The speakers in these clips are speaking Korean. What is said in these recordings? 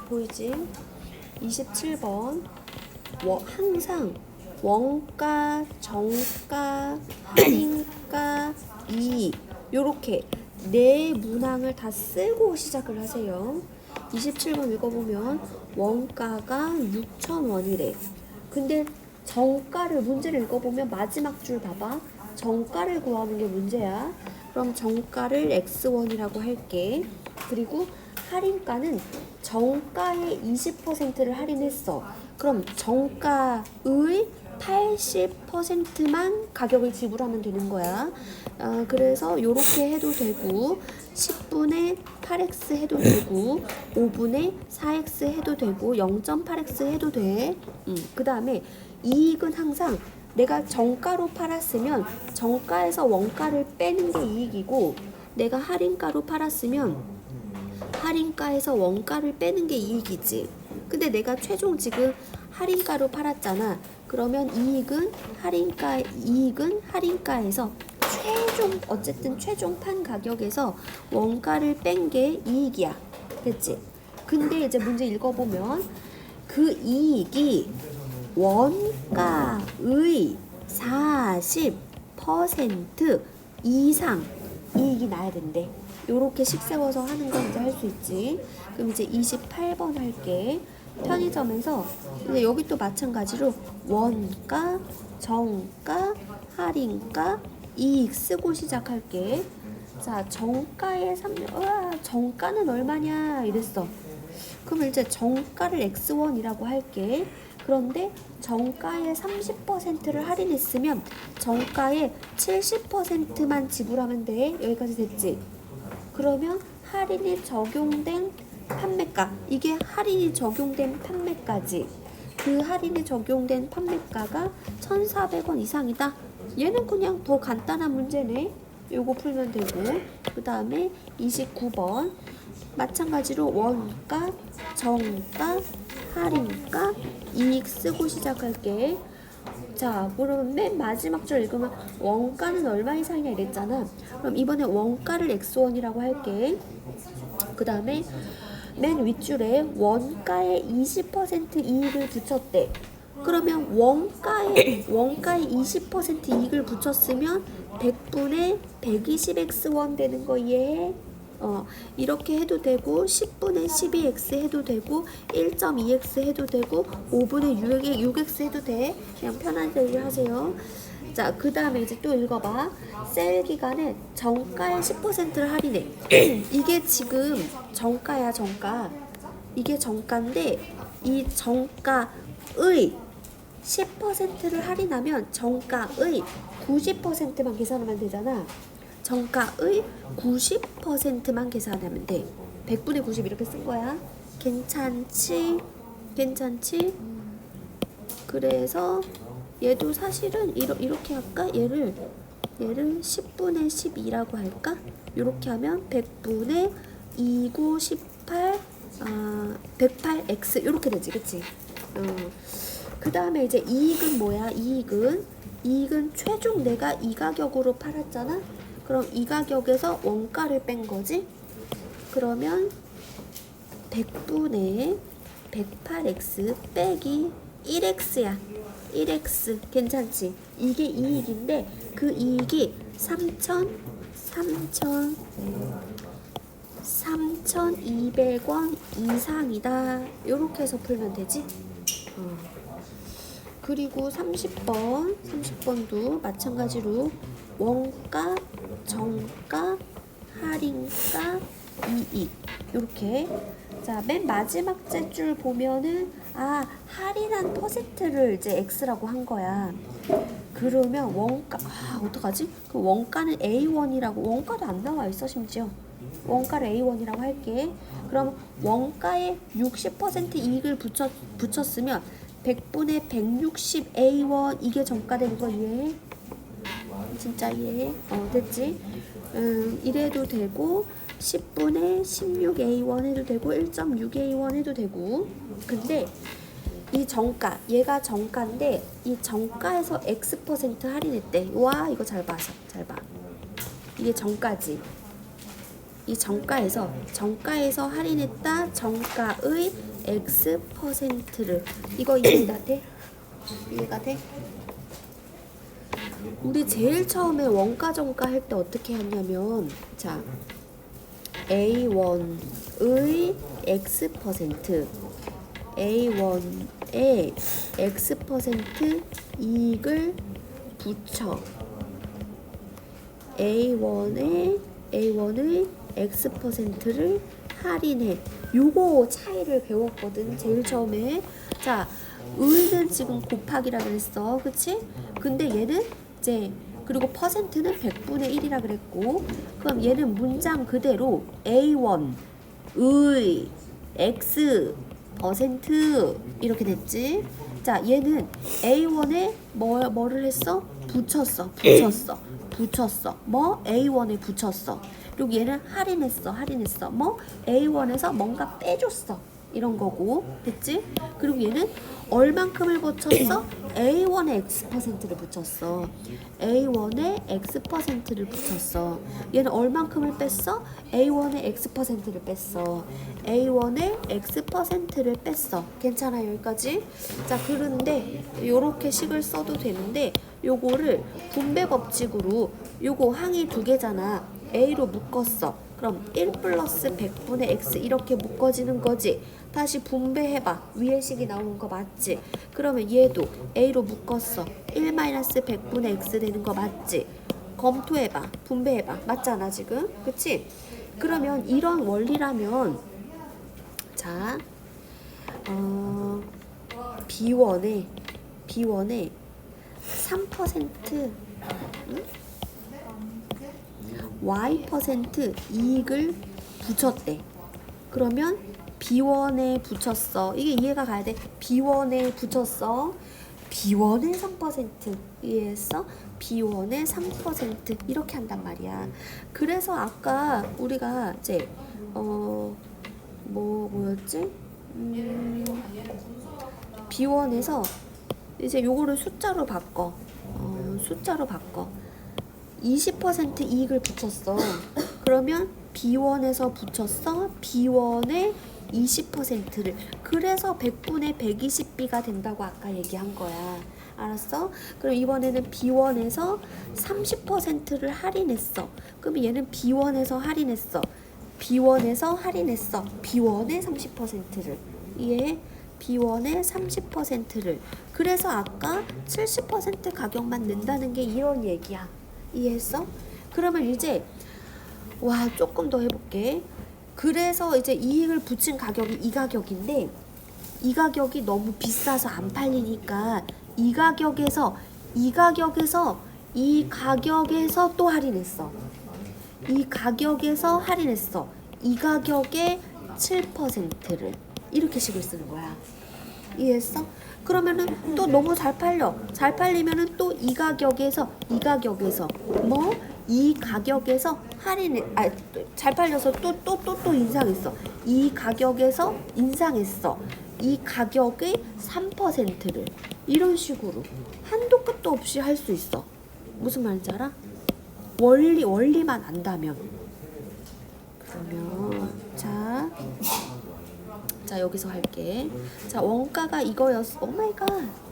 보이지? 27번. 항상 원가, 정가, 할인가, 이익 요렇게 네 문항을 다 쓰고 시작을 하세요. 27번 읽어보면 원가가 6,000원이래. 근데 정가를 문제를 읽어보면 마지막 줄 봐봐. 정가를 구하는 게 문제야. 그럼 정가를 x1이라고 할게. 그리고 할인가는 정가의 20%를 할인했어. 그럼 정가의 80%만 가격을 지불하면 되는 거야. 그래서 이렇게 해도 되고 10분의 8x 해도 되고 5분의 4x 해도 되고 0.8x 해도 돼. 그 다음에 이익은 항상 내가 정가로 팔았으면 정가에서 원가를 빼는 게 이익이고, 내가 할인가로 팔았으면 할인가에서 원가를 빼는 게 이익이지. 근데 내가 최종 지금 할인가로 팔았잖아. 그러면 이익은 할인가에서 어쨌든 최종 판 가격에서 원가를 뺀 게 이익이야. 됐지? 근데 이제 문제 읽어보면 그 이익이 원가의 40% 이상 이익이 나야 된대. 요렇게 식 세워서 하는 건 이제 할 수 있지. 그럼 이제 28번 할게. 편의점에서 이제 여기 또 마찬가지로 원가, 정가, 할인가, 이익 쓰고 시작할게. 자, 정가의 정가는 얼마냐 이랬어. 그럼 이제 정가를 x1이라고 할게. 그런데 정가의 30%를 할인했으면 정가의 70%만 지불하면 돼. 여기까지 됐지? 그러면 할인이 적용된 판매가, 이게 할인이 적용된 판매가지. 그 할인이 적용된 판매가가 1,400원 이상이다. 얘는 그냥 더 간단한 문제네. 요거 풀면 되고, 그 다음에 29번 마찬가지로 원가, 정가, 할인가, 이익 쓰고 시작할게. 자, 그러면 맨 마지막 줄 읽으면 원가는 얼마 이상이냐 이랬잖아. 그럼 이번에 원가를 x1이라고 할게. 그 다음에 맨 윗줄에 원가의 20% 이익을 붙였대. 그러면 원가에 20% 이익을 붙였으면 100분의 120x1 되는 거 이해해? 이렇게 해도 되고 10분의 12x 해도 되고 1.2x 해도 되고 5분의 6x 해도 돼. 그냥 편한 대로 하세요. 자, 그 다음에 이제 또 읽어봐. 세일 기간에 정가의 10%를 할인해. 이게 지금 정가야, 정가. 이게 정가인데 이 정가의 10%를 할인하면 정가의 90%만 계산하면 되잖아. 정가의 90%만 계산하면 돼. 100분의 90 이렇게 쓴 거야. 괜찮지? 괜찮지? 그래서 얘도 사실은 이렇게 할까? 얘를 10분의 12라고 할까? 이렇게 하면 100분의 29, 18, 108x 이렇게 되지, 그치? 그 다음에 이제 이익은 뭐야? 이익은 최종 내가 이 가격으로 팔았잖아? 그럼 이 가격에서 원가를 뺀 거지? 그러면 100분의 108x 빼기 1x야. 1x 괜찮지? 이게 이익인데 그 이익이 3,200원 이상이다. 요렇게 해서 풀면 되지? 그리고 30번도 마찬가지로 원가, 정가, 할인가, 이익 이렇게. 자, 맨 마지막 줄 보면은 할인한 퍼센트를 이제 x라고 한 거야. 그러면 원가 어떡하지? 그 원가는 A1이라고, 원가도 안 나와 있어 심지어. 원가를 A1이라고 할게. 그럼 원가에 60% 이익을 붙였으면 100분의 160 A1 이게 정가되는 거 이해해? 진짜 이해해? 됐지? 이래도 되고 10분의 16 A1 해도 되고 1.6 A1 해도 되고. 근데 이 정가, 얘가 정가인데 이 정가에서 X% 할인했대. 와, 이거 잘 봐. 이게 정가지. 이 정가에서 할인했다 정가의 X%를 이거 이해가 돼? 이해가 돼? 우리 제일 처음에 원가 정가 할 때 어떻게 했냐면 자 A1의 X% A1의 X% 이익을 붙여 A1의 X%를 할인해. 요거 차이를 배웠거든 제일 처음에. 자 의는 지금 곱하기라 그랬어 그치? 근데 얘는 이제 그리고 퍼센트는 100분의 1이라 그랬고 그럼 얘는 문장 그대로 A1의 X% 이렇게 됐지? 자 얘는 A1에 뭐를 했어? 붙였어 뭐 A1에 붙였어. 그리고 얘는 할인했어 뭐 A1에서 뭔가 빼줬어 이런 거고 됐지? 그리고 얘는 얼만큼을 붙였어? A1에 X%를 붙였어. A1에 X%를 붙였어. 얘는 얼만큼을 뺐어? A1에 X%를 뺐어. A1에 X%를 뺐어. 괜찮아 여기까지? 자 그런데 요렇게 식을 써도 되는데 요거를 분배 법칙으로 요거 항이 두 개잖아. A로 묶었어. 그럼 1 플러스 100분의 X 이렇게 묶어지는 거지. 다시 분배해봐. 위에 식이 나오는 거 맞지? 그러면 얘도 A로 묶었어. 1 마이너스 100분의 X 되는 거 맞지? 검토해봐. 분배해봐. 맞잖아 지금? 그치? 그러면 이런 원리라면 자 B1에 3% 응? Y% 이익을 붙였대. 그러면 B1에 붙였어. 이게 이해가 가야 돼. B1에 붙였어. B1에 3% 이해했어? B1에 3% 이렇게 한단 말이야. 그래서 아까 우리가 이제 뭐였지? B1에서 이제 요거를 숫자로 바꿔. 20% 이익을 붙였어. 그러면 B1에서 붙였어. B1에 20%를. 그래서 100분의 120B가 된다고 아까 얘기한 거야. 알았어? 그럼 이번에는 B1에서 30%를 할인했어. 그럼 얘는 B1에서 할인했어. B1에 30%를. 이해해? B1에 30%를. 그래서 아까 70% 가격만 낸다는 게 이런 얘기야. 이해했어? 그러면 이제 조금 더 해볼게. 그래서 이제 이익을 붙인 가격이 이 가격인데 이 가격이 너무 비싸서 안 팔리니까 이 가격에서 또 할인했어. 이 가격에서 할인했어. 이 가격에 7%를 이렇게 식을 쓰는 거야. 이해했어? 그러면은 또 너무 잘 팔려. 잘 팔리면은 또 이 가격에서 뭐 이 가격에서 할인해. 잘 팔려서 또 인상했어. 이 가격에서 인상했어. 이 가격의 3%를 이런 식으로 한도 끝도 없이 할 수 있어. 무슨 말인지 알아? 원리만 안다면. 그러면 자 여기서 할게. 자 원가가 이거였어. 오마이갓.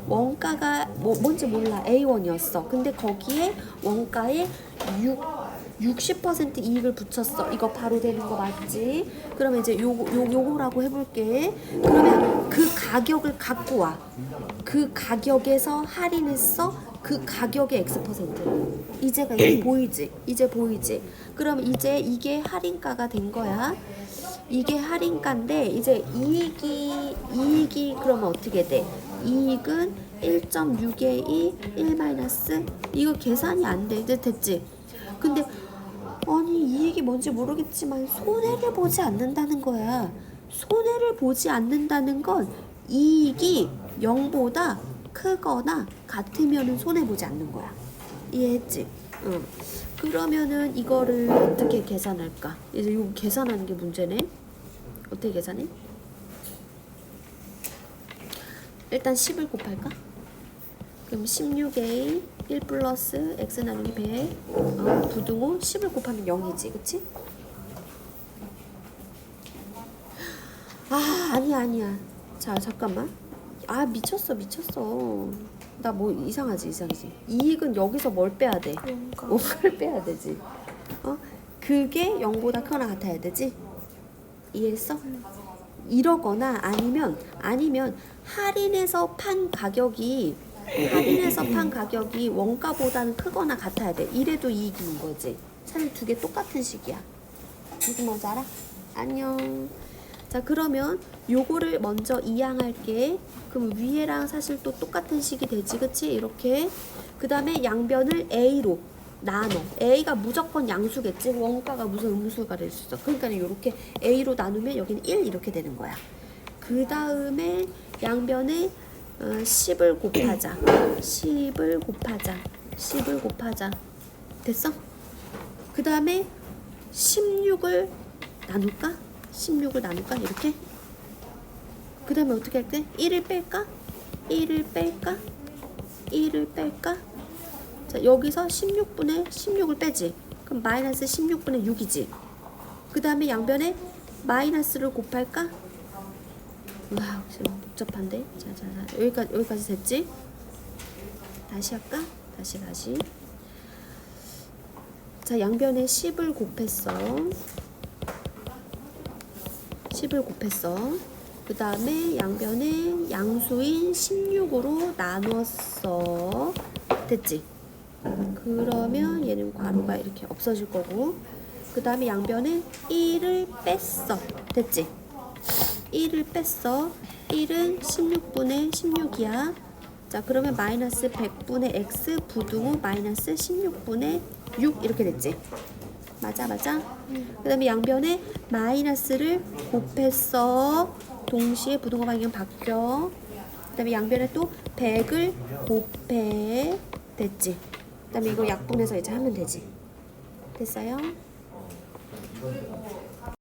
원가가 뭔지 몰라. A1이었어. 근데 거기에 원가에 60% 이익을 붙였어. 이거 바로 되는 거 맞지? 그러면 이제 요거라고 해볼게. 그러면 그 가격을 갖고 와. 그 가격에서 할인했어. 그 가격의 X%. 이제 보이지? 이제 보이지? 그럼 이제 이게 할인가가 된 거야. 이게 할인가인데 이제 이익이 그러면 어떻게 돼? 이익은 1.6에 1 마이너스 이거 계산이 안 돼. 됐지? 근데 아니 이익이 뭔지 모르겠지만 손해를 보지 않는다는 거야. 손해를 보지 않는다는 건 이익이 0보다 크거나 같으면은 손해 보지 않는 거야. 이해했지? 응. 그러면은 이거를 어떻게 계산할까? 이제 이거 계산하는 게 문제네. 어떻게 계산해? 일단 10을 곱할까? 그럼 16에 1 플러스 x 나누기 100 부등호 10을 곱하면 0이지 그치? 아니야. 자, 잠깐만. 아, 미쳤어. 나 뭐 이상하지. 이익은 여기서 뭘 빼야 돼? 뭔가. 5를 빼야 되지. 그게 0보다 크거나 같아야 되지? 이해했어? 이러거나 아니면 할인해서 판 가격이 원가보다는 크거나 같아야 돼. 이래도 이익인 거지. 사실 두 개 똑같은 식이야. 무슨 말인지 알아? 안녕. 자, 그러면 요거를 먼저 이항할게. 그럼 위에랑 사실 또 똑같은 식이 되지, 그치? 이렇게. 그 다음에 양변을 A로 나눠. A가 무조건 양수겠지? 원가가 무슨 음수가 될 수 있어. 그러니까 이렇게 A로 나누면 여기는 1 이렇게 되는 거야. 그 다음에 양변에 10을 곱하자. 10을 곱하자. 됐어? 그 다음에 16을 나눌까? 이렇게? 그 다음에 어떻게 할 때? 1을 뺄까? 자, 여기서 16분의 16을 빼지. 그럼 마이너스 16분의 6이지. 그 다음에 양변에 마이너스를 곱할까? 와, 복잡한데? 자, 여기까지 됐지? 다시 할까? 다시. 자, 양변에 10을 곱했어. 그 다음에 양변에 양수인 16으로 나눴어. 됐지? 그러면 얘는 괄호가 이렇게 없어질 거고, 그 다음에 양변에 1을 뺐어. 됐지? 1을 뺐어. 1은 16분의 16이야. 자, 그러면 마이너스 100분의 x 부등호 마이너스 16분의 6 이렇게 됐지? 맞아? 그 다음에 양변에 마이너스를 곱했어. 동시에 부등호 방향 바뀌어. 그 다음에 양변에 또 100을 곱해. 됐지? 그 다음에 이거 약분해서 이제 하면 되지. 됐어요?